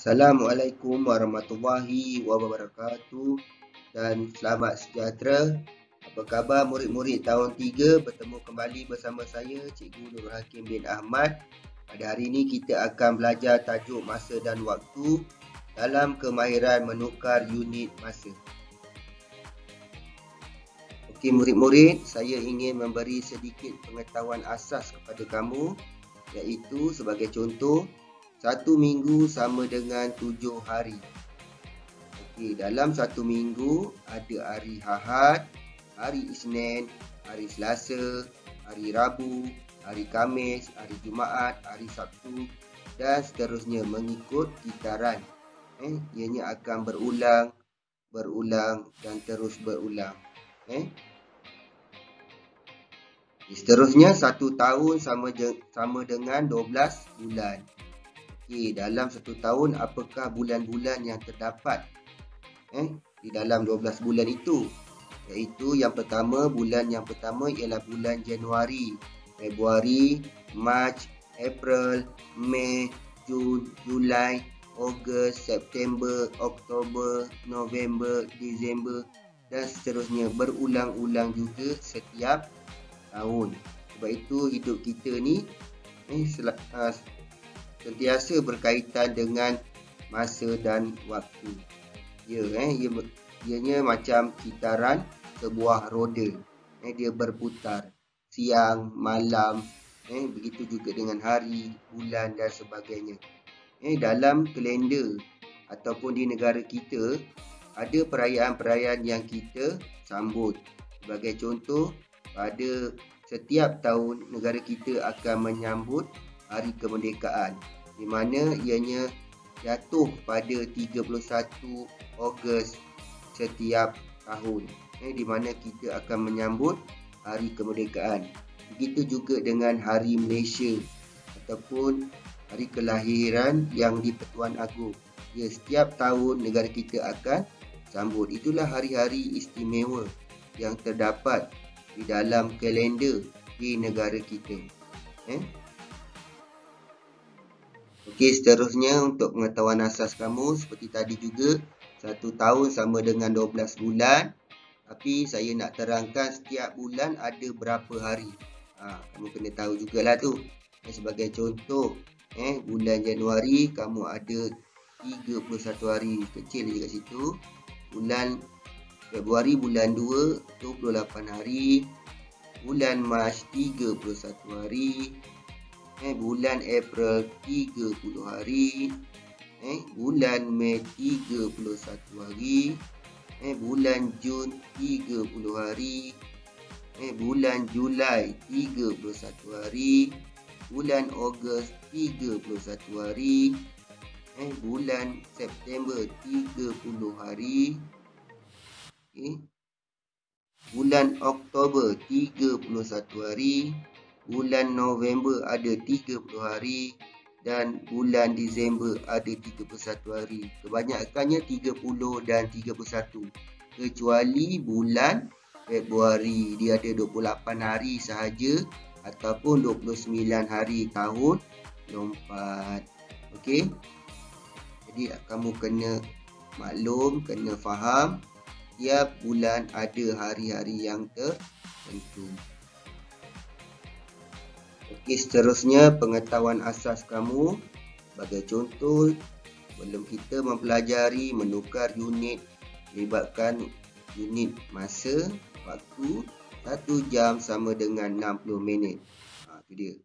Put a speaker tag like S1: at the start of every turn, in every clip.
S1: Assalamualaikum warahmatullahi wabarakatuh dan selamat sejahtera. Apa khabar murid-murid tahun 3? Bertemu kembali bersama saya Cikgu Nur Hakim bin Ahmad. Pada hari ini kita akan belajar tajuk masa dan waktu dalam kemahiran menukar unit masa. Okey murid-murid, saya ingin memberi sedikit pengetahuan asas kepada kamu, iaitu sebagai contoh, 1 minggu sama dengan 7 hari. Okey, dalam 1 minggu ada hari Ahad, hari Isnin, hari Selasa, hari Rabu, hari Khamis, hari Jumaat, hari Sabtu dan seterusnya mengikut kitaran. Ianya akan berulang dan terus berulang. Seterusnya 1 tahun sama dengan 12 bulan. Okey, dalam 1 tahun apakah bulan-bulan yang terdapat di dalam 12 bulan itu? Iaitu bulan yang pertama ialah bulan Januari, Februari, Mac, April, Mei, Jun, Julai, Ogos, September, Oktober, November, Disember dan seterusnya, berulang-ulang juga setiap tahun. Sebab itu hidup kita ni sentiasa berkaitan dengan masa dan waktu. Ianya macam kitaran sebuah roda. Dia berputar siang, malam, begitu juga dengan hari, bulan dan sebagainya. Dalam kalender ataupun di negara kita ada perayaan-perayaan yang kita sambut. Sebagai contoh, pada setiap tahun negara kita akan menyambut Hari Kemerdekaan, di mana ianya jatuh pada 31 Ogos setiap tahun, di mana kita akan menyambut Hari Kemerdekaan. Begitu juga dengan Hari Malaysia ataupun Hari Kelahiran Yang di-Pertuan Agong. Setiap tahun negara kita akan sambut. Itulah hari-hari istimewa yang terdapat di dalam kalender di negara kita. Okey, seterusnya untuk pengetahuan asas kamu, seperti tadi juga, 1 tahun sama dengan 12 bulan. Tapi saya nak terangkan setiap bulan ada berapa hari. Kamu kena tahu jugalah tu. Sebagai contoh, bulan Januari kamu ada 31 hari, kecil je kat situ. Bulan Februari bulan 2, 28 hari. Bulan Mac 31 hari. Bulan April 30 hari. Bulan Mei 31 hari. Bulan Jun 30 hari. Bulan Julai 31 hari. Bulan Ogos 31 hari. Bulan September 30 hari. Bulan Oktober 31 hari. Bulan November ada 30 hari dan bulan Disember ada 31 hari. Kebanyakannya 30 dan 31. Kecuali bulan Februari, dia ada 28 hari sahaja ataupun 29 hari tahun lompat. Okey. Jadi kamu kena maklum, kena faham, tiap bulan ada hari-hari yang tertentu. Okey, seterusnya pengetahuan asas kamu. Sebagai contoh, sebelum kita mempelajari menukar unit, melibatkan unit masa, waktu, 1 jam sama dengan 60 minit. Itu dia.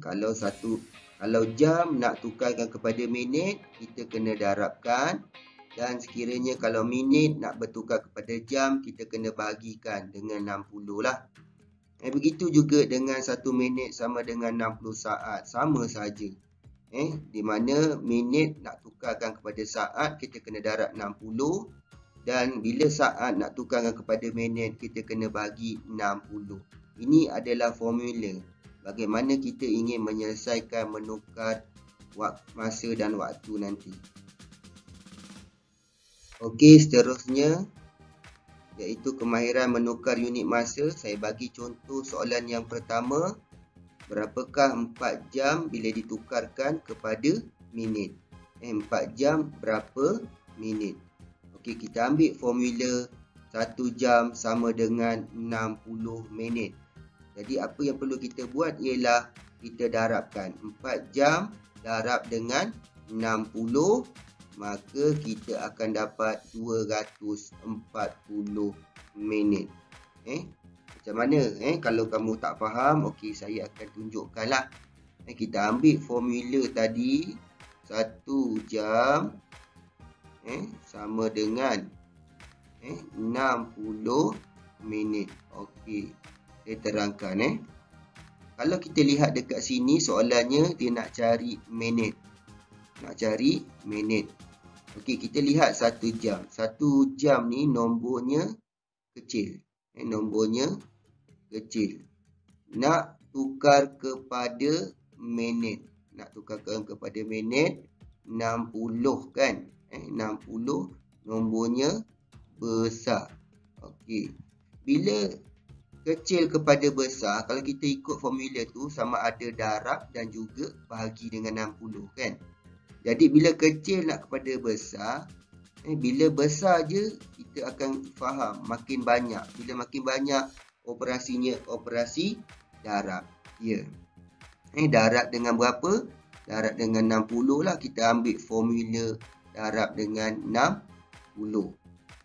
S1: Kalau jam nak tukarkan kepada minit, kita kena darabkan. Dan sekiranya kalau minit nak bertukar kepada jam, kita kena bahagikan dengan 60 lah. Begitu juga dengan 1 minit sama dengan 60 saat. Sama saja. Di mana minit nak tukarkan kepada saat, kita kena darab 60. Dan bila saat nak tukarkan kepada minit, kita kena bagi 60. Ini adalah formula bagaimana kita ingin menyelesaikan menukar masa dan waktu nanti. Okey, seterusnya iaitu kemahiran menukar unit masa. Saya bagi contoh soalan yang pertama. Berapakah 4 jam bila ditukarkan kepada minit? 4 jam berapa minit. Okey, kita ambil formula 1 jam sama dengan 60 minit. Jadi apa yang perlu kita buat ialah kita darabkan 4 jam darab dengan 60, maka kita akan dapat 240 minit. Macam mana? Kalau kamu tak faham, okey, saya akan tunjukkanlah. Kita ambil formula tadi, 1 jam sama dengan 60 minit. Okey, saya terangkan. Kalau kita lihat dekat sini, soalannya dia nak cari minit. Okey, kita lihat 1 jam. 1 jam ni nombornya kecil. Nombornya kecil. Nak tukar kepada minit. 60 kan? 60 nombornya besar. Okey. Bila kecil kepada besar, kalau kita ikut formula tu sama ada darab dan juga bahagi dengan 60 kan. Jadi bila kecil nak kepada besar, bila besar je kita akan faham makin banyak. Bila makin banyak operasinya operasi darab. Ya. Darab dengan berapa? Darab dengan 60 lah. Kita ambil formula darab dengan 60.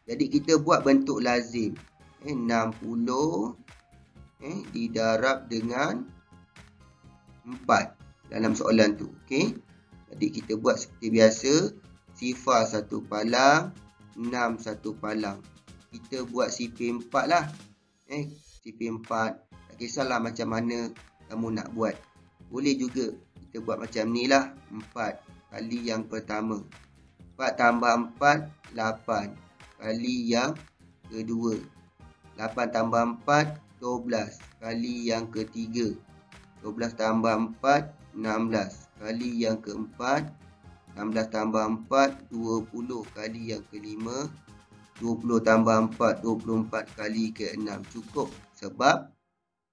S1: Jadi kita buat bentuk lazim. 60 didarab dengan 4 dalam soalan tu. Okey. Jadi kita buat seperti biasa. Sifar 1 palang, 6 1 palang. Kita buat CP4 lah. CP4. Tak kisahlah macam mana kamu nak buat. Boleh juga kita buat macam ni lah. 4 kali yang pertama. 4 tambah 4, 8 kali yang kedua. 8 tambah 4, 12 kali yang ketiga. 12 tambah 4, 16 kali yang keempat. 16 tambah 4, 20 kali yang kelima. 20 tambah 4, 24 kali ke-6. Cukup sebab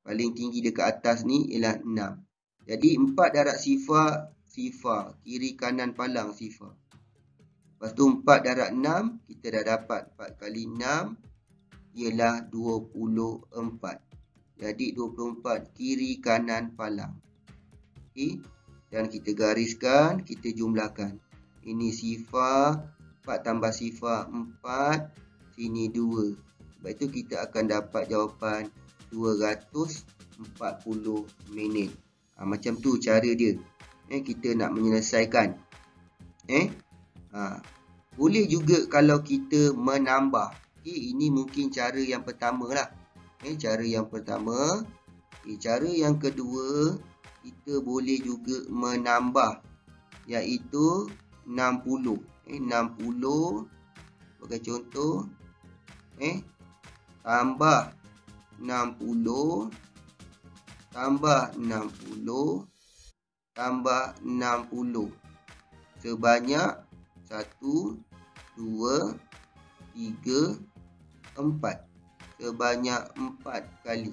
S1: paling tinggi dekat atas ni ialah 6. Jadi 4 darab sifar. Kiri kanan palang sifar. Lepas tu 4 darab 6. Kita dah dapat 4 kali 6 ialah 24. Jadi 24 kiri kanan palang. Okey. Dan kita gariskan, kita jumlahkan. Ini sifar, 4 tambah sifar 4, sini 2. Sebab itu kita akan dapat jawapan 240 minit. Macam tu cara dia. Kita nak menyelesaikan. Boleh juga kalau kita menambah. Ini mungkin cara yang pertama lah. Cara yang pertama. Cara yang kedua, kita boleh juga menambah, iaitu 60. 60 sebagai contoh, tambah 60 tambah 60 tambah 60 sebanyak 1, 2, 3, 4. Sebanyak 4 kali.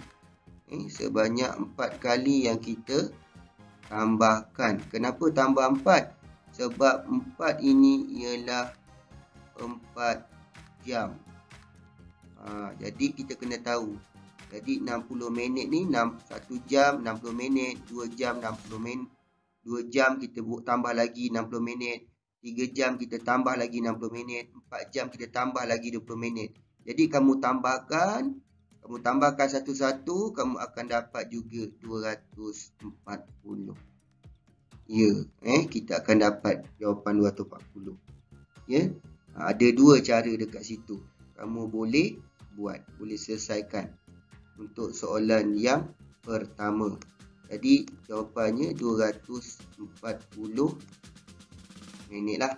S1: Sebanyak 4 kali yang kita tambahkan. Kenapa tambah 4? Sebab 4 ini ialah 4 jam. Jadi kita kena tahu. Jadi 60 minit ni 1 jam 60 minit, 2 jam 60 minit, 2 jam kita tambah lagi 60 minit, 3 jam kita tambah lagi 60 minit, 4 jam kita tambah lagi 20 minit. Jadi kamu tambahkan satu-satu, kamu akan dapat juga 240. Ya, kita akan dapat jawapan 240. Ya. Ada dua cara dekat situ. Kamu boleh buat, boleh selesaikan untuk soalan yang pertama. Jadi jawapannya 240 minit lah.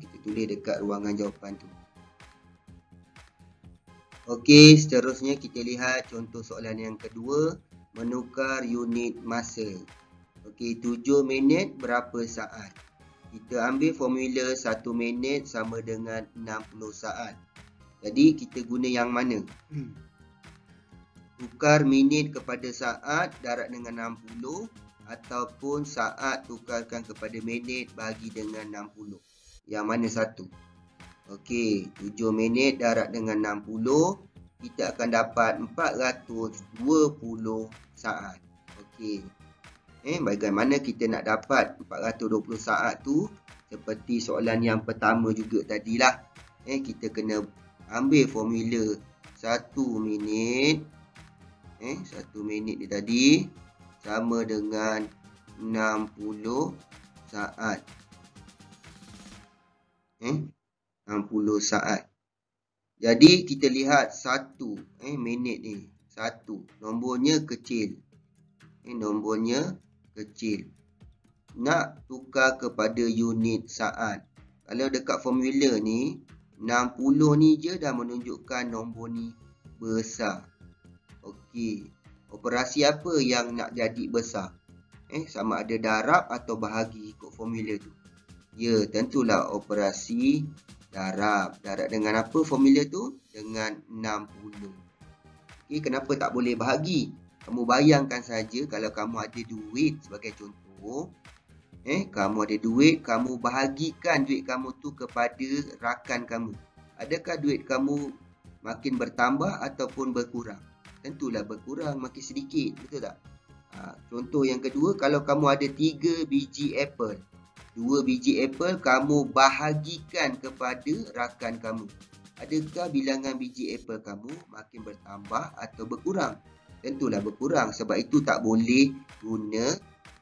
S1: Kita tulis dekat ruangan jawapan tu. Okey, seterusnya kita lihat contoh soalan yang kedua, menukar unit masa. Okey, 7 minit berapa saat? Kita ambil formula 1 minit sama dengan 60 saat. Jadi kita guna yang mana? Tukar minit kepada saat, darab dengan 60. ataupun saat tukarkan kepada minit bahagi dengan 60. Yang mana satu? Okey, 7 minit darab dengan 60, kita akan dapat 420 saat. Okey. Bagaimana kita nak dapat 420 saat tu? Seperti soalan yang pertama juga tadilah. Kita kena ambil formula 1 minit. 1 minit ni tadi sama dengan 60 saat. 60 saat. Jadi kita lihat 1 minit ni. 1. Nombornya kecil. Nombornya kecil. Nak tukar kepada unit saat. Kalau dekat formula ni 60 ni je dah menunjukkan nombor ni besar. Okey. Operasi apa yang nak jadi besar? Sama ada darab atau bahagi ikut formula tu. Ya, tentulah operasi darab. Darab dengan apa formula tu? Dengan 60. Okey, kenapa tak boleh bahagi? Kamu bayangkan saja kalau kamu ada duit sebagai contoh. Kamu ada duit, kamu bahagikan duit kamu tu kepada rakan kamu. Adakah duit kamu makin bertambah ataupun berkurang? Tentulah berkurang, makin sedikit, betul tak? Contoh yang kedua, kalau kamu ada 3 biji apple. 2 biji apple kamu bahagikan kepada rakan kamu. Adakah bilangan biji apple kamu makin bertambah atau berkurang? Tentulah berkurang, sebab itu tak boleh guna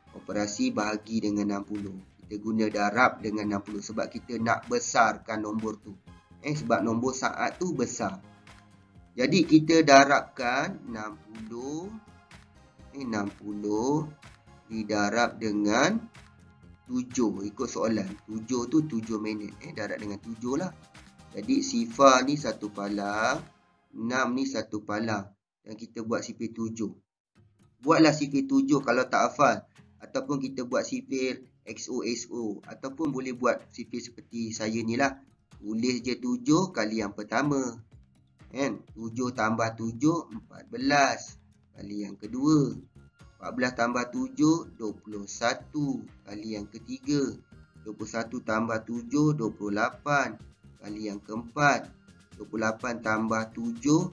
S1: operasi bahagi dengan 60. Kita guna darab dengan 60 sebab kita nak besarkan nombor tu. Sebab nombor saat tu besar. Jadi kita darabkan 60 didarab dengan 7 ikut soalan. 7 tu 7 minit. Darab dengan 7 lah. Jadi sifar ni satu palang, 6 ni satu palang. Dan kita buat sifir 7. Buatlah sifir 7 kalau tak hafal. Ataupun kita buat sifir XOXO. Ataupun boleh buat sifir seperti saya ni lah. Tulis je 7 kali yang pertama. 7 tambah 7, 14. Kali yang kedua. 14 tambah 7, 21. Kali yang ketiga. 21 tambah 7, 28. Kali yang keempat. 28 tambah 7,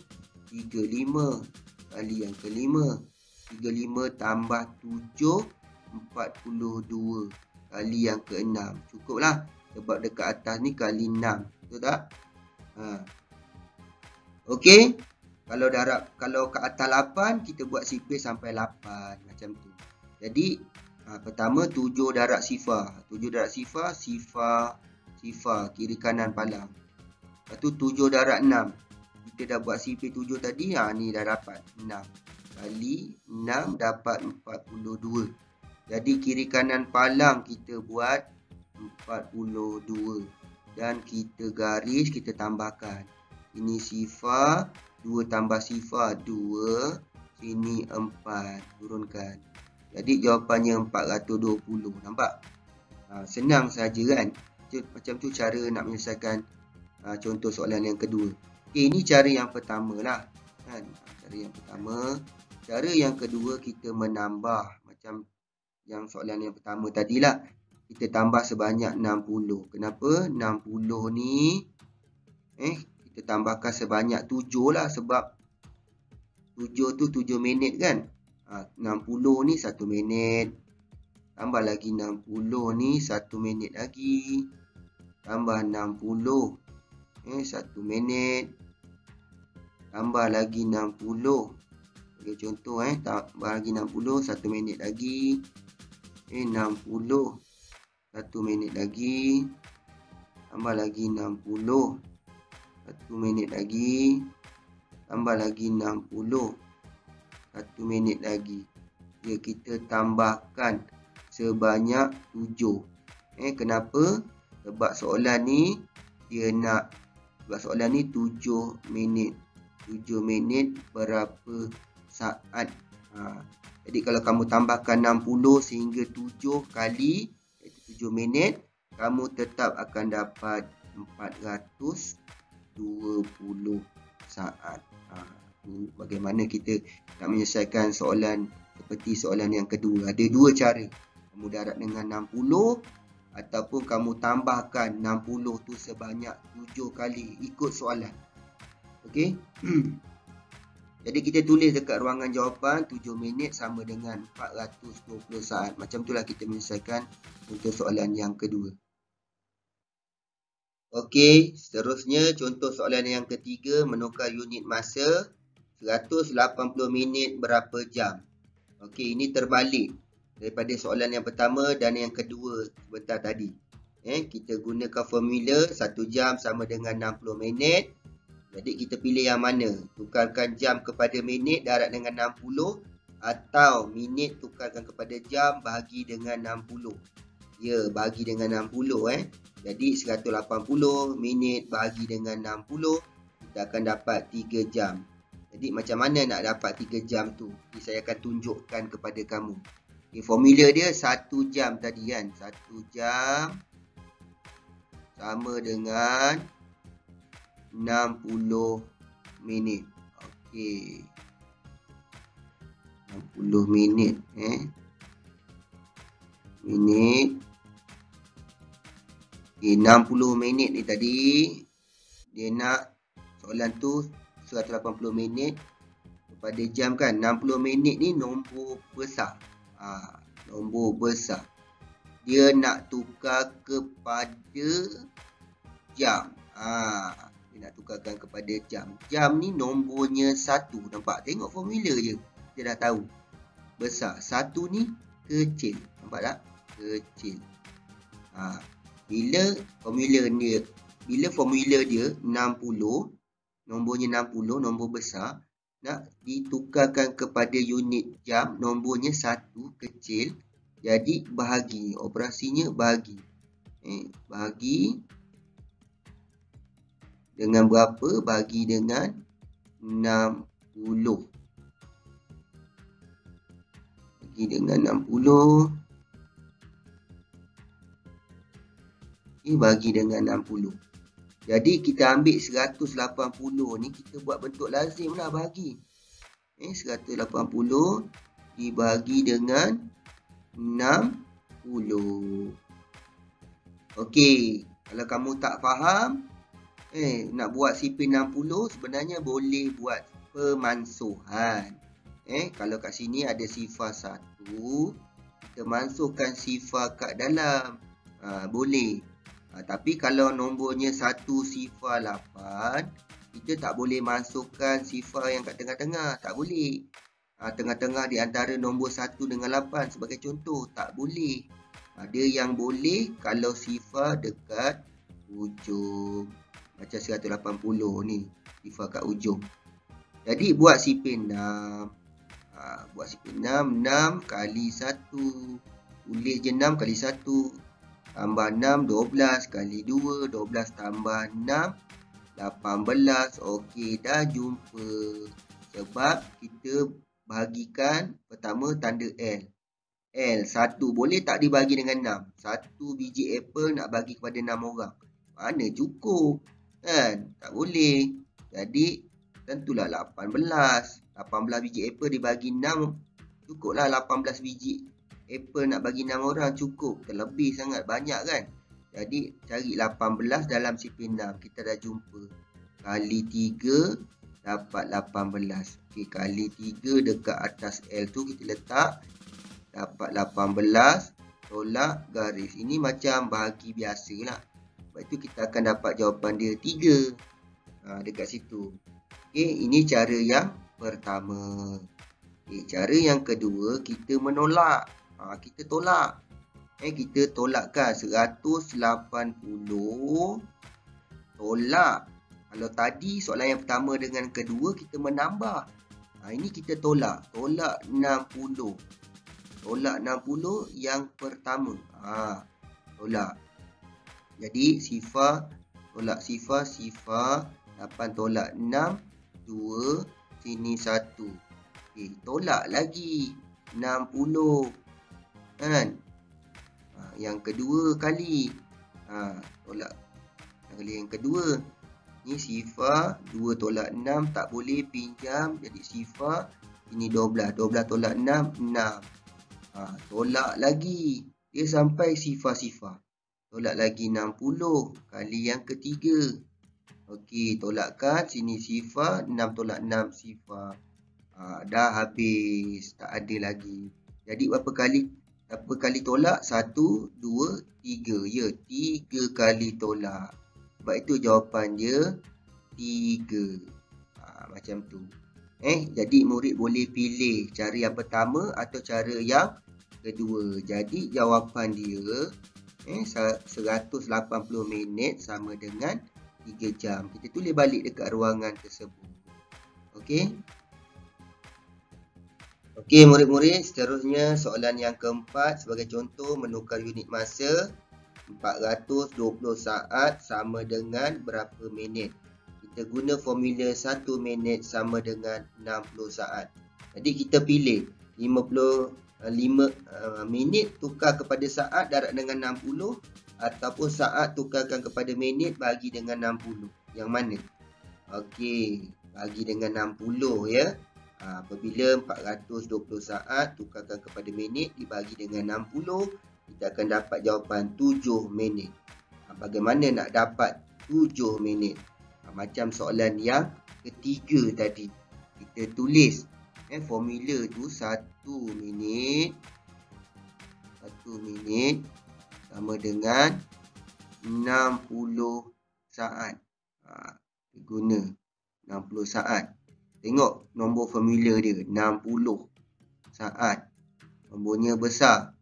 S1: 35. Kali yang kelima. 35 tambah 7, 42. Kali yang keenam. Cukuplah. Sebab dekat atas ni kali 6. Betul tak? Okey. Kalau kat atas 8, kita buat sifir sampai 8. Macam tu. Jadi, pertama 7 darab sifar. 7 darab sifar, sifar. Kiri kanan palang. Lepas tu 7 darab 6. Kita dah buat sifir 7 tadi. Ni dah dapat 6. Kali 6 dapat 42. Jadi, kiri kanan palang kita buat 42. Dan kita garis, kita tambahkan. Ini sifar. 2 tambah sifar 2. Sini 4. Turunkan. Jadi jawapannya 420. Nampak? Senang saja kan? Macam tu cara nak menyelesaikan contoh soalan yang kedua. Okay, ini cara yang pertama lah. Kan? Cara yang pertama. Cara yang kedua kita menambah. Macam yang soalan yang pertama tadilah. Kita tambah sebanyak 60. Kenapa? 60 ni kita tambahkan sebanyak 7 lah sebab 7 tu 7 minit kan. 60 ni 1 minit. Tambah lagi 60 ni 1 minit lagi. Tambah 60. 1 minit. Tambah lagi 60. Bagi contoh tambah lagi 60. 1 minit lagi. 60. 1 minit lagi. Tambah lagi 60. 1 minit lagi. Tambah lagi 60. 1 minit lagi. Ya, kita tambahkan sebanyak 7. Kenapa? Sebab soalan ni dia nak, sebab soalan ni 7 minit. 7 minit berapa saat? Jadi kalau kamu tambahkan 60 sehingga 7 kali, iaitu 7 minit, kamu tetap akan dapat 420 saat. Bagaimana kita nak menyelesaikan soalan seperti soalan yang kedua. Ada dua cara. Kamu darab dengan 60 ataupun kamu tambahkan 60 tu sebanyak 7 kali ikut soalan. Okey. Jadi kita tulis dekat ruangan jawapan 7 minit sama dengan 420 saat. Macam itulah kita menyelesaikan untuk soalan yang kedua. Okey, seterusnya contoh soalan yang ketiga, menukar unit masa 180 minit berapa jam. Okey, ini terbalik daripada soalan yang pertama dan yang kedua sebentar tadi. Kita gunakan formula 1 jam sama dengan 60 minit. Jadi kita pilih yang mana? Tukarkan jam kepada minit darab dengan 60 atau minit tukarkan kepada jam bahagi dengan 60. Ya, bahagi dengan 60 Jadi 180 minit bahagi dengan 60 kita akan dapat 3 jam. Jadi macam mana nak dapat 3 jam tu? Jadi saya akan tunjukkan kepada kamu. Formula dia 1 jam tadi kan. 1 jam sama dengan 60 minit. Okey. 60 minit minit. Okey, 60 minit ni tadi dia nak soalan tu 180 minit kepada jam kan. 60 minit ni nombor besar. Nombor besar. Dia nak tukar kepada jam. Dia nak tukarkan kepada jam. Jam ni nombornya 1. Nampak? Tengok formula je. Kita dah tahu. Besar. 1 ni kecil. Nampak tak? Kecil. Bila formula dia 60, nombornya 60, nombor besar, nak ditukarkan kepada unit jam, nombornya 1 kecil. Jadi bahagi. Operasinya bahagi. Bahagi dengan berapa? Bahagi dengan 60. Bagi dengan 60. Bagi dengan 60. Jadi kita ambil 180 ni kita buat bentuk lazim lah bagi. 180 dibagi dengan 60. Okey, kalau kamu tak faham nak buat sipir 60 sebenarnya boleh buat pemansuhan. Kalau kat sini ada sifar 1, kita mansuhkan sifar kat dalam. Boleh. Tapi kalau nombornya 1 sifar 8, kita tak boleh masukkan sifar yang kat tengah-tengah. Tak boleh. Tengah-tengah di antara nombor 1 dengan 8 sebagai contoh. Tak boleh. Ada yang boleh kalau sifar dekat ujung. Macam 180 ni. Sifar kat ujung. Jadi buat sipir 6. Buat sipir 6. 6 kali 1. Tulis je 6 kali 1. Tambah 6, 12 kali 2. 12 tambah 6, 18. Okey, dah jumpa. Sebab kita bahagikan pertama tanda L. L, 1 boleh tak dibagi dengan 6? 1 biji apple nak bagi kepada 6 orang. Mana cukup? Kan? Tak boleh. Jadi, tentulah 18. 18 biji apple dibagi 6. Cukuplah 18 biji apple nak bagi 6 orang. Cukup. Terlebih sangat banyak kan? Jadi, cari 18 dalam sipir 6. Kita dah jumpa. Kali 3 dapat 18. Okey, kali 3 dekat atas L tu kita letak. Dapat 18. Tolak garis. Ini macam bahagi biasa lah. Sebab itu kita akan dapat jawapan dia 3. Dekat situ. Okey, ini cara yang pertama. Okey, cara yang kedua, kita menolak. Kita tolak. Kita tolakkan 180 tolak. Kalau tadi soalan yang pertama dengan kedua kita menambah. Ini kita tolak. Tolak 60. Tolak 60 yang pertama. Tolak. Jadi sifar tolak sifar. 8 tolak 6. 2. Sini 1. Okay, tolak lagi 60. Kan? Yang kedua kali. Tolak kali yang kedua. Ni sifar 2 tolak 6 tak boleh pinjam. Jadi sifar Sini 12. 12 tolak 6, 6. Tolak lagi. Dia sampai sifar-sifar. Tolak lagi 60 kali yang ketiga. Okey, tolakkan. Sini sifar. 6 tolak 6 sifar. Dah habis. Tak ada lagi. Jadi berapa kali tolak? 1, 2, 3. Ya, 3 kali tolak. Sebab itu jawapan dia 3. Macam tu. Jadi murid boleh pilih cara yang pertama atau cara yang kedua. Jadi jawapan dia 180 minit sama dengan 3 jam. Kita tulis balik dekat ruangan tersebut. Okey. Okey murid-murid, seterusnya soalan yang keempat sebagai contoh menukar unit masa 420 saat sama dengan berapa minit. Kita guna formula 1 minit sama dengan 60 saat. Jadi kita pilih 55 minit tukar kepada saat darab dengan 60 ataupun saat tukarkan kepada minit bagi dengan 60. Yang mana? Okey, bagi dengan 60 ya. Apabila 420 saat tukarkan kepada minit dibagi dengan 60, kita akan dapat jawapan 7 minit. Bagaimana nak dapat 7 minit? Macam soalan yang ketiga tadi. Kita tulis formula tu 1 minit sama dengan 60 saat. Guna 60 saat. Tengok nombor formula dia 60 saat. Nombornya besar.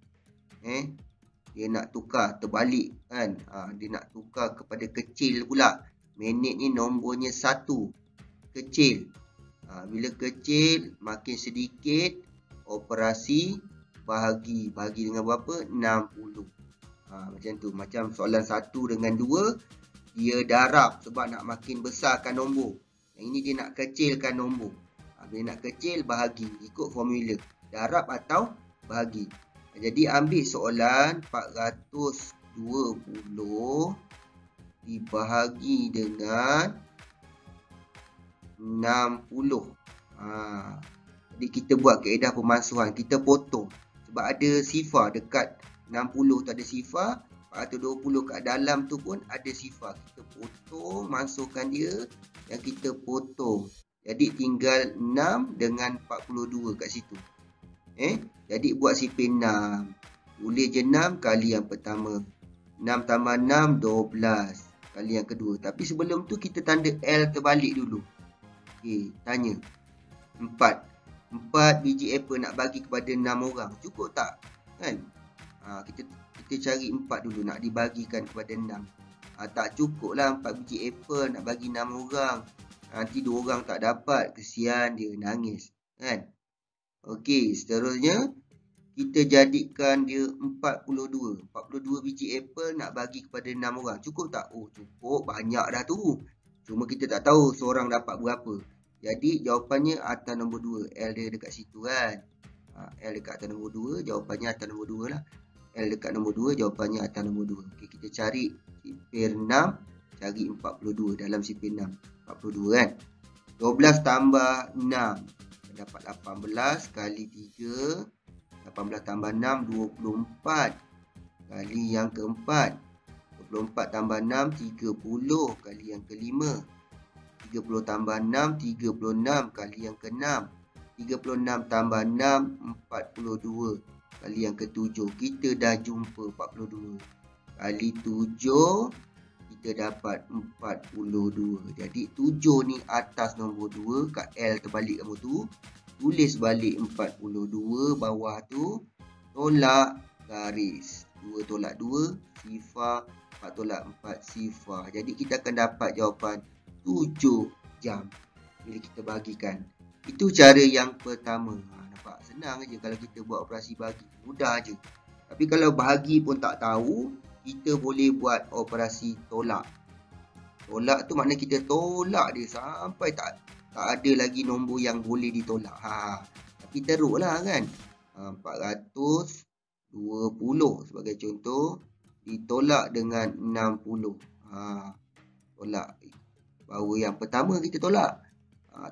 S1: Dia nak tukar terbalik kan. Dia nak tukar kepada kecil pula. Minit ni nombornya 1. Kecil. Bila kecil makin sedikit operasi bahagi. Bahagi dengan berapa? 60. Macam tu. Macam soalan 1 dengan 2 dia darab sebab nak makin besarkan nombor. Yang ini dia nak kecilkan nombor. Bila nak kecil, bahagi. Ikut formula. Darab atau bahagi. Jadi ambil soalan 420 dibahagi dengan 60. Jadi kita buat kaedah pemansuhan. Kita potong. Sebab ada sifar dekat 60 tu ada sifar. 420 kat dalam tu pun ada sifar. Kita potong, masukkan dia. Yang kita potong. Jadi tinggal 6 dengan 42 kat situ. Jadi buat sipin 6. Tulis je 6 kali yang pertama. 6 tambah 6, 12 kali yang kedua. Tapi sebelum tu kita tanda L terbalik dulu. Okey, tanya. 4 biji apple nak bagi kepada 6 orang. Cukup tak? Kan? Kita cari 4 dulu nak dibagikan kepada 6. Tak cukup lah 4 biji apple nak bagi 6 orang. Nanti 2 orang tak dapat. Kesian dia, nangis. Kan? Okey, seterusnya kita jadikan dia 42. 42 biji apple nak bagi kepada 6 orang. Cukup tak? Oh, cukup. Banyak dah tu. Cuma kita tak tahu seorang dapat berapa. Jadi jawapannya atas nombor 2. L dia dekat situ kan. L dekat atas nombor 2. Jawapannya atas nombor 2 lah. L dekat nombor 2. Jawapannya atas nombor 2. Okey, kita cari sifir 6. Cari 42 dalam sifir 6. 42 kan. 12 tambah 6. Dapat 18 kali 3. 18 tambah 6. 24. Kali yang keempat. 24 tambah 6. 30 kali yang kelima. 30 tambah 6. 36 kali yang keenam. 36 tambah 6. 42 kali yang ketujuh. Kita dah jumpa 42. Kali 7 kita dapat 42. Jadi 7 ni atas nombor 2. Kat L terbalik kamu tu. Tulis balik 42 bawah tu. Tolak garis. 2 tolak 2 sifar. 4 tolak 4 sifar. Jadi kita akan dapat jawapan 7 jam. Bila kita bagikan. Itu cara yang pertama. Nampak senang je kalau kita buat operasi bagi. Mudah je. Tapi kalau bahagi pun tak tahu, kita boleh buat operasi tolak. Tolak tu maknanya kita tolak dia sampai tak ada lagi nombor yang boleh ditolak. Tapi teruk lah kan. 420 sebagai contoh. Ditolak dengan 60. Tolak. Bahawa yang pertama kita tolak.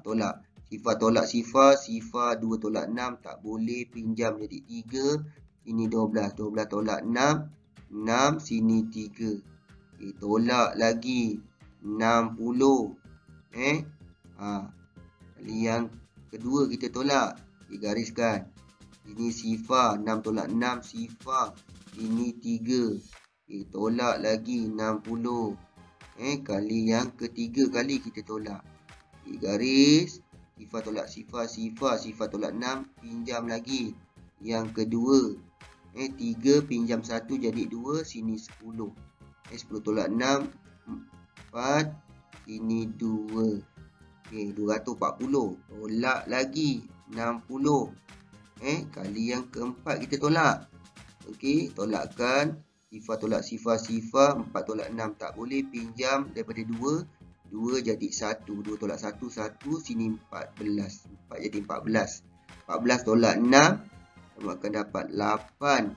S1: Tolak. Sifar tolak sifar, sifar 2 tolak 6 tak boleh, pinjam jadi 3. Sini 12, 12 tolak 6, 6 sini 3. Okay, tolak lagi 60. Kali yang kedua kita tolak. Okay, gariskan. Ini sifar 6 tolak 6 sifar. Ini 3. Okay, tolak lagi 60. Kali yang ketiga kali kita tolak. Okay, garis. Sifar tolak sifar, sifar, sifar tolak 6, pinjam lagi. Yang kedua. 3 pinjam 1 jadi 2, sini 10. 10 tolak 6, 4, sini 2. Okay, 240. Tolak lagi 60. Kali yang keempat kita tolak. Okay, tolakkan. Sifar tolak sifar, sifar. 4 tolak 6 tak boleh, pinjam daripada 2. 2 jadi 1. 2 tolak 1, 1. Sini 14. 4 jadi 14. 14 tolak 6. Kamu akan dapat 8.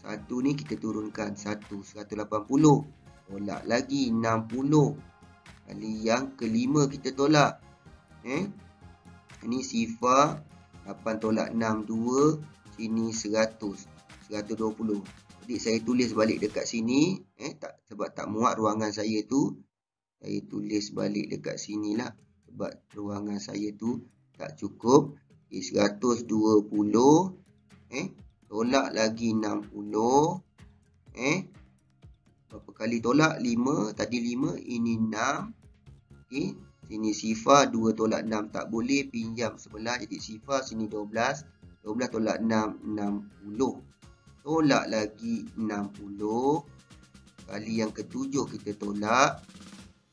S1: 1 ni kita turunkan 1. 180. Tolak lagi 60. Kali yang kelima kita tolak. Ini sifar. 8 tolak 6, 2. Sini 100. 120. Jadi saya tulis balik dekat sini. Sebab tak muat ruangan saya tu. Saya tulis balik dekat sini lah. Sebab ruangan saya tu tak cukup. 120. Tolak lagi 60. Berapa kali tolak? 5. Tadi 5. Ini 6. Sini sifar. 2 tolak 6 tak boleh. Pinjam sebelah. Jadi sifar. Sini 12. 12 tolak 6. 60. Tolak lagi 60. Kali yang ketujuh kita tolak.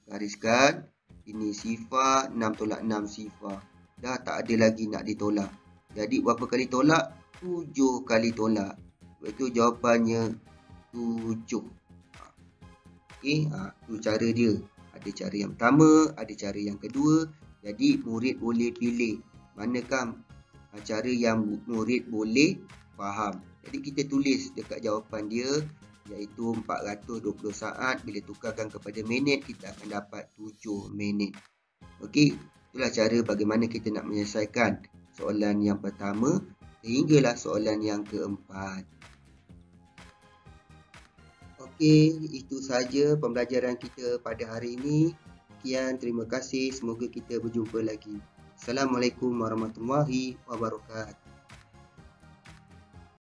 S1: Gariskan. Ini sifar. 6 tolak 6 sifar. Dah tak ada lagi nak ditolak. Jadi berapa kali tolak? 7 kali tolak. Sebab itu jawapannya 7. Tu cara dia. Ada cara yang pertama, ada cara yang kedua. Jadi murid boleh pilih manakah cara yang murid boleh faham. Jadi kita tulis dekat jawapan dia, iaitu 420 saat. Bila tukarkan kepada minit, kita akan dapat 7 minit. Okey, itulah cara bagaimana kita nak menyelesaikan soalan yang pertama sehinggalah soalan yang keempat. Okey, itu saja pembelajaran kita pada hari ini. Sekian, terima kasih. Semoga kita berjumpa lagi. Assalamualaikum warahmatullahi wabarakatuh.